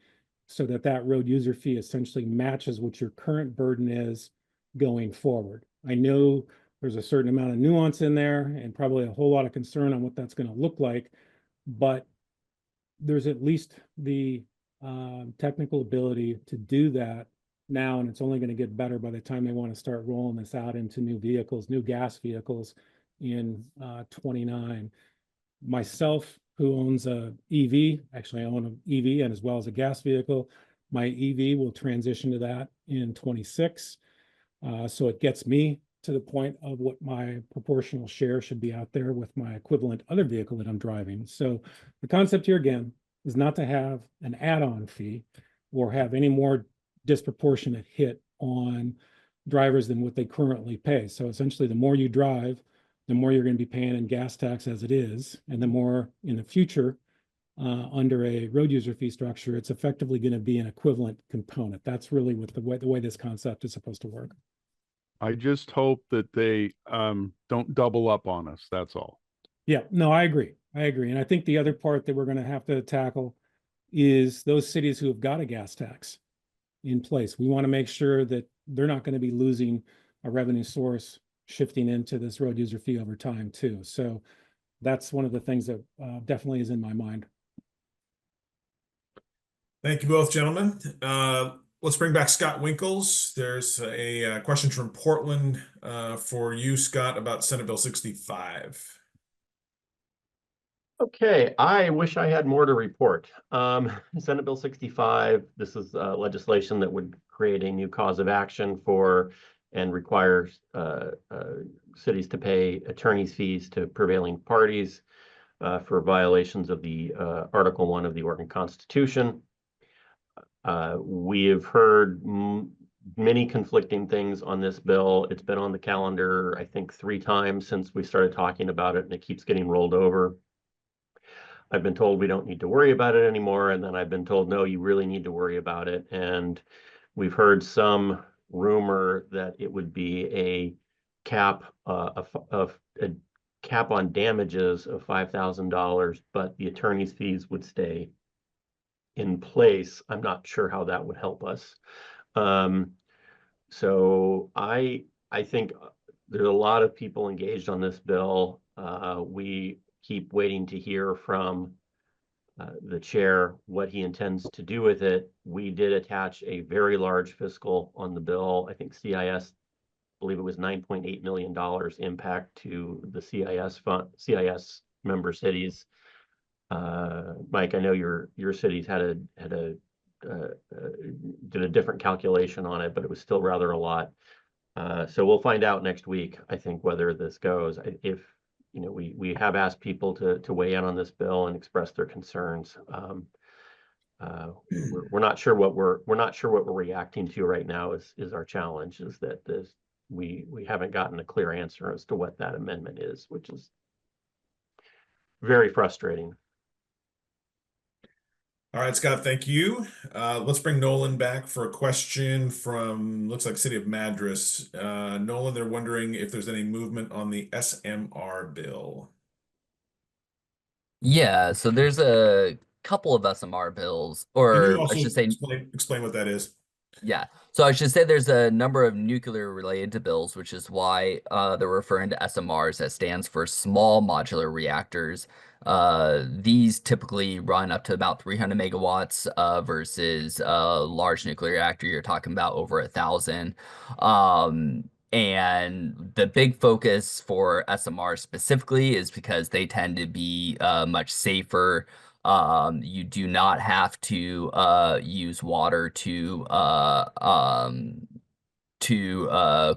so that that road user fee essentially matches what your current burden is going forward. I know there's a certain amount of nuance in there and probably a whole lot of concern on what that's going to look like, but there's at least the technical ability to do that now, and it's only going to get better by the time they want to start rolling this out into new vehicles, new gas vehicles in 29. Myself, who owns a EV, actually I own an EV and as well as a gas vehicle, my EV will transition to that in 26. So it gets me to the point of what my proportional share should be out there with my equivalent other vehicle that I'm driving. So the concept here again is not to have an add-on fee or have any more disproportionate hit on drivers than what they currently pay. So essentially, the more you drive, the more you're going to be paying in gas tax as it is, and the more in the future, under a road user fee structure, it's effectively going to be an equivalent component. That's really what the way this concept is supposed to work. I just hope that they don't double up on us. That's all. Yeah, no, I agree. And I think the other part that we're going to have to tackle is those cities who have got a gas tax in place. We want to make sure that they're not going to be losing a revenue source shifting into this road user fee over time too. So that's one of the things that definitely is in my mind. Thank you both, gentlemen. Let's bring back Scott Winkles. There's a question from Portland for you, Scott, about Senate Bill 65. Okay, I wish I had more to report. Senate Bill 65, this is legislation that would create a new cause of action for and requires cities to pay attorney's fees to prevailing parties for violations of the Article 1 of the Oregon Constitution. We have heard many conflicting things on this bill. It's been on the calendar, I think, 3 times since we started talking about it, and it keeps getting rolled over. I've been told we don't need to worry about it anymore, and then I've been told, no, you really need to worry about it. And we've heard some rumor that it would be a cap of a cap on damages of $5,000, but the attorney's fees would stay in place. I'm not sure how that would help us. So I think there's a lot of people engaged on this bill. We keep waiting to hear from the chair what he intends to do with it. We did attach a very large fiscal on the bill. I think CIS, believe it was $9.8 million impact to the CIS fund, CIS member cities. Mike, I know your cities did a different calculation on it, but it was still rather a lot. So we'll find out next week, I think, whether this goes. If you know, we have asked people to weigh in on this bill and express their concerns. We're not sure what we're reacting to right now is our challenge, is that we haven't gotten a clear answer as to what that amendment is, which is very frustrating. All right, Scott, thank you. Let's bring Nolan back for a question from, looks like City of Madras. Nolan, they're wondering if there's any movement on the SMR bill. Yeah, so there's a couple of SMR bills, Can you or I also should say, explain what that is? yeah. So I should say there's a number of nuclear related bills, which is why they're referring to SMRs, that stands for small modular reactors. These typically run up to about 300 megawatts versus a large nuclear reactor, you're talking about over 1,000. And the big focus for SMR specifically is because they tend to be much safer. You do not have to use water to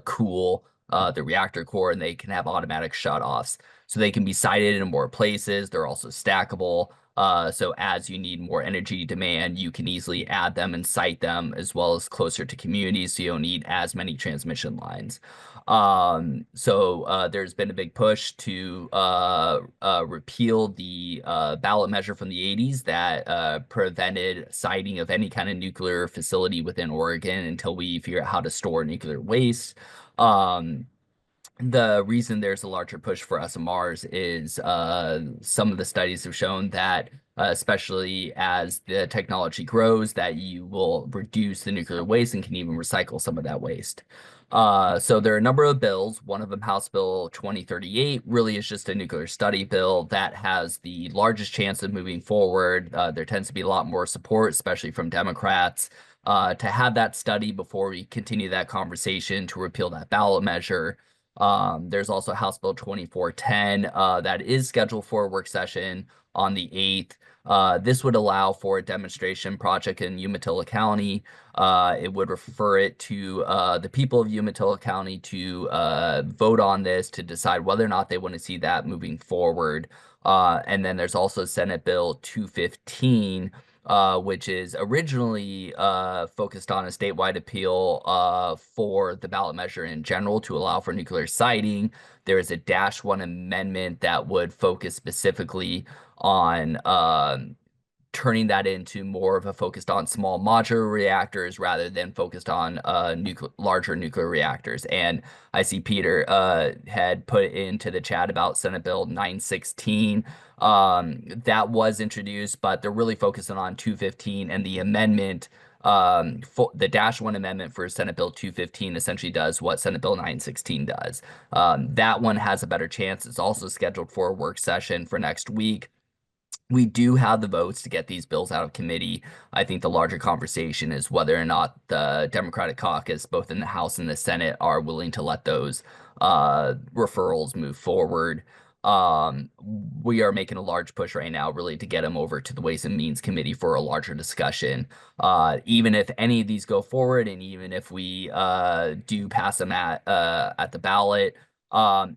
cool the reactor core, and they can have automatic shutoffs. So they can be sited in more places. They're also stackable. So as you need more energy demand, you can easily add them and site them as well as closer to communities, so you don't need as many transmission lines. So there's been a big push to repeal the ballot measure from the 80s that prevented siting of any kind of nuclear facility within Oregon until we figure out how to store nuclear waste. The reason there's a larger push for SMRs is some of the studies have shown that especially as the technology grows, that you will reduce the nuclear waste and can even recycle some of that waste. So there are a number of bills. One of them, House Bill 2038, really is just a nuclear study bill that has the largest chance of moving forward. There tends to be a lot more support, especially from Democrats, to have that study before we continue that conversation to repeal that ballot measure. There's also House Bill 2410 that is scheduled for a work session on the 8th. This would allow for a demonstration project in Umatilla County. It would refer it to the people of Umatilla County to vote on this to decide whether or not they want to see that moving forward. And then there's also Senate Bill 215, which is originally focused on a statewide appeal for the ballot measure in general to allow for nuclear siting. There is a -1 amendment that would focus specifically on turning that into more of a focused on small modular reactors rather than focused on larger nuclear reactors. And I see Peter had put into the chat about Senate Bill 916. That was introduced, but they're really focusing on 215, and the amendment, for the -1 amendment for Senate Bill 215 essentially does what Senate Bill 916 does. That one has a better chance. It's also scheduled for a work session for next week. We do have the votes to get these bills out of committee. I think the larger conversation is whether or not the Democratic caucus, both in the House and the Senate, are willing to let those referrals move forward. We are making a large push right now, really, to get them over to the Ways and Means Committee for a larger discussion. Even if any of these go forward, and even if we do pass them at the ballot,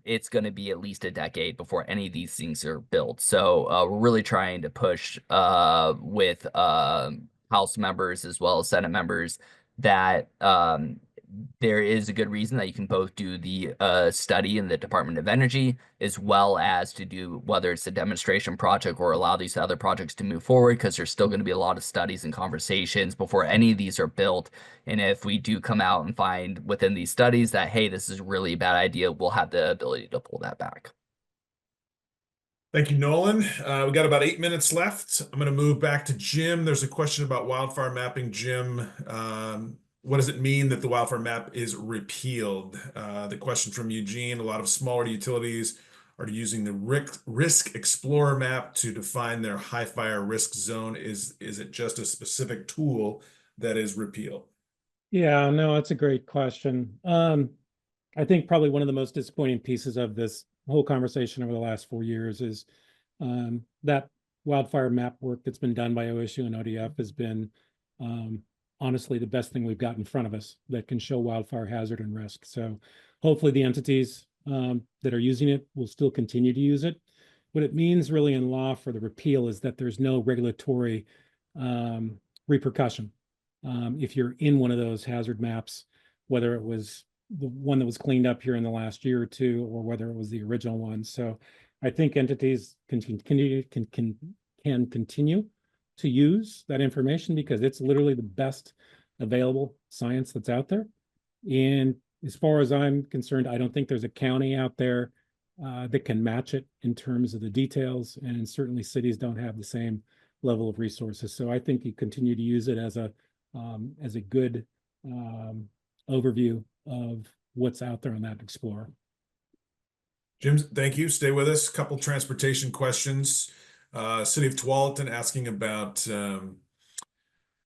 it's going to be at least a decade before any of these things are built. So we're really trying to push with House members as well as Senate members that there is a good reason that you can both do the study in the Department of Energy as well as to do whether it's a demonstration project or allow these other projects to move forward, because there's still going to be a lot of studies and conversations before any of these are built. And if we do come out and find within these studies that, hey, this is really a bad idea, we'll have the ability to pull that back. Thank you, Nolan. We got about 8 minutes left. I'm going to move back to Jim. There's a question about wildfire mapping, Jim. What does it mean that the wildfire map is repealed? The question from Eugene: a lot of smaller utilities are using the Risk Explorer map to define their high fire risk zone. Is it just a specific tool that is repealed? Yeah, no, it's a great question. I think probably one of the most disappointing pieces of this whole conversation over the last 4 years is that wildfire map work that's been done by OSU and ODF has been honestly the best thing we've got in front of us that can show wildfire hazard and risk. So hopefully the entities that are using it will still continue to use it. What it means really in law for the repeal is that there's no regulatory repercussion. If you're in one of those hazard maps, whether it was the one that was cleaned up here in the last year or two, or whether it was the original one. So I think entities can continue to use that information because it's literally the best available science that's out there. And as far as I'm concerned, I don't think there's a county out there that can match it in terms of the details, and certainly cities don't have the same level of resources. So I think you continue to use it as a good overview of what's out there on that Explorer. Jim, thank you. Stay with us. Couple transportation questions. City of Tualatin asking about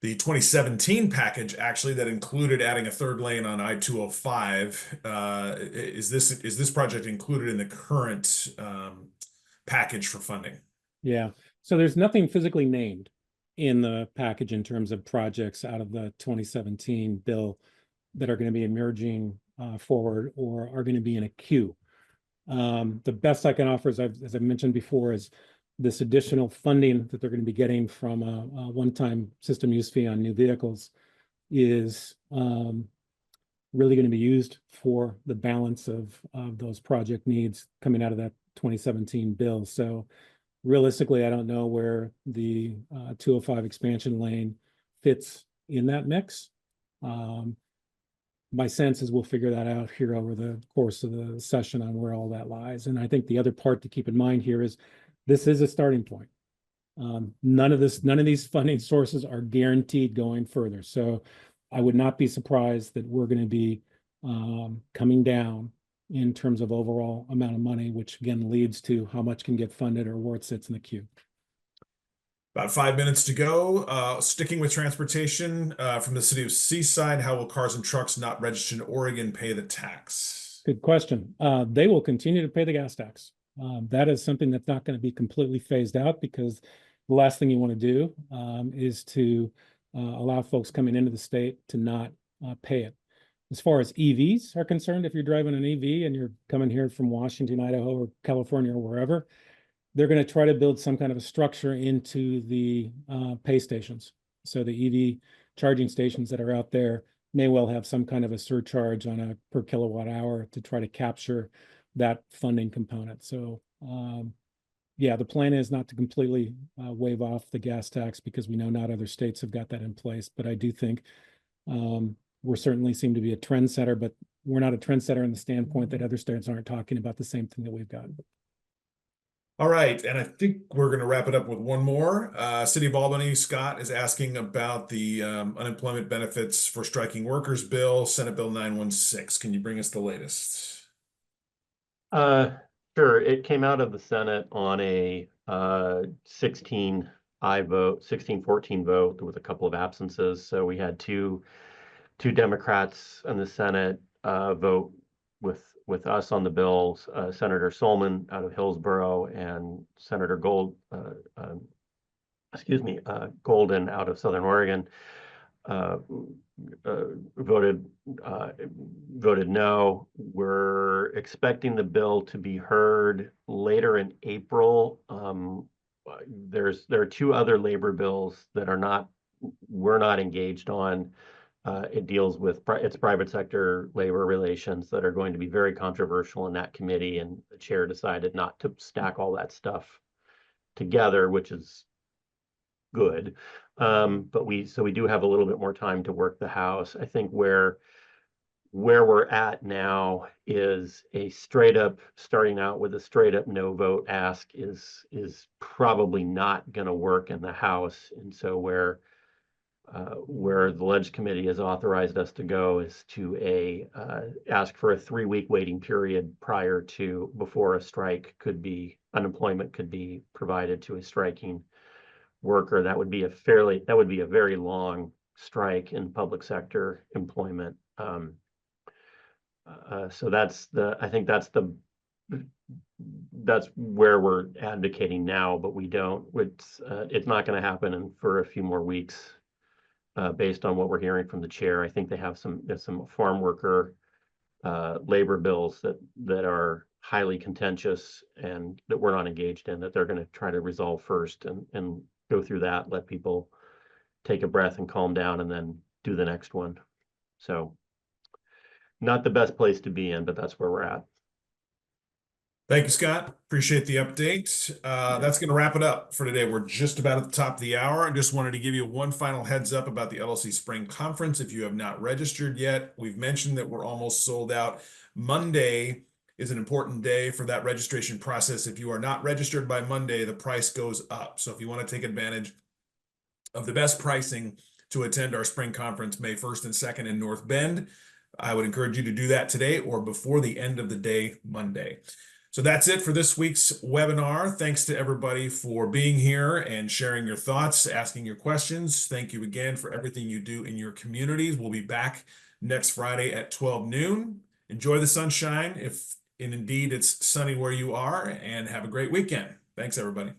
the 2017 package actually that included adding a third lane on I-205. Is this project included in the current package for funding? Yeah, so there's nothing physically named in the package in terms of projects out of the 2017 bill that are going to be emerging forward or are going to be in a queue. The best I can offer, as I mentioned before, is this additional funding that they're going to be getting from a one-time system use fee on new vehicles is really going to be used for the balance of those project needs coming out of that 2017 bill. So realistically, I don't know where the 205 expansion lane fits in that mix. My sense is we'll figure that out here over the course of the session on where all that lies. And I think the other part to keep in mind here is this is a starting point. None of these funding sources are guaranteed going further. So I would not be surprised that we're going to be coming down in terms of overall amount of money, which again leads to how much can get funded or where it sits in the queue. About 5 minutes to go. Sticking with transportation, from the city of Seaside, how will cars and trucks not registered in Oregon pay the tax? Good question. They will continue to pay the gas tax. That is something that's not going to be completely phased out, because the last thing you want to do is to allow folks coming into the state to not pay it. As far as EVs are concerned, if you're driving an EV and you're coming here from Washington, Idaho, or California, or wherever, they're going to try to build some kind of a structure into the pay stations. So the EV charging stations that are out there may well have some kind of a surcharge on a per kilowatt hour to try to capture that funding component. So yeah, the plan is not to completely waive off the gas tax, because we know not other states have got that in place. But I do think we certainly seem to be a trendsetter, but we're not a trendsetter in the standpoint that other states aren't talking about the same thing that we've got. All right, and I think we're going to wrap it up with one more. City of Albany, Scott is asking about the unemployment benefits for striking workers bill, Senate Bill 916. Can you bring us the latest? Sure. It came out of the Senate on a 16-14 vote with a couple of absences. So we had two Democrats in the Senate vote with us on the bill, Senator Solman out of Hillsborough and Senator Golden out of Southern Oregon voted no. We're expecting the bill to be heard later in April. There are two other labor bills that we're not engaged on. It deals with its private sector labor relations that are going to be very controversial in that committee, and the chair decided not to stack all that stuff together, which is good. But we do have a little bit more time to work the House. I think where we're at now is starting out with a straight up no vote ask is probably not going to work in the House. And so where the Ledge Committee has authorized us to go is to ask for a 3-week waiting period before unemployment could be provided to a striking worker. That would be a very long strike in public sector employment. So I think that's where we're advocating now, but it's not going to happen for a few more weeks. Based on what we're hearing from the chair, I think they have some farm worker labor bills that are highly contentious and that we're not engaged in, that they're going to try to resolve first and go through that, let people take a breath and calm down, and then do the next one. So not the best place to be in, but that's where we're at. Thank you, Scott. Appreciate the update. That's going to wrap it up for today. We're just about at the top of the hour. I just wanted to give you one final heads up about the LLC Spring Conference. If you have not registered yet, we've mentioned that we're almost sold out. Monday is an important day for that registration process. If you are not registered by Monday, the price goes up. So if you want to take advantage of the best pricing to attend our Spring Conference, May 1st and 2nd in North Bend, I would encourage you to do that today or before the end of the day, Monday. So So that's it for this week's webinar. Thanks to everybody for being here and sharing your thoughts, asking your questions. Thank you again for everything you do in your communities. We'll be back next Friday at 12 noon. Enjoy the sunshine, if and indeed it's sunny where you are, and have a great weekend. Thanks, everybody.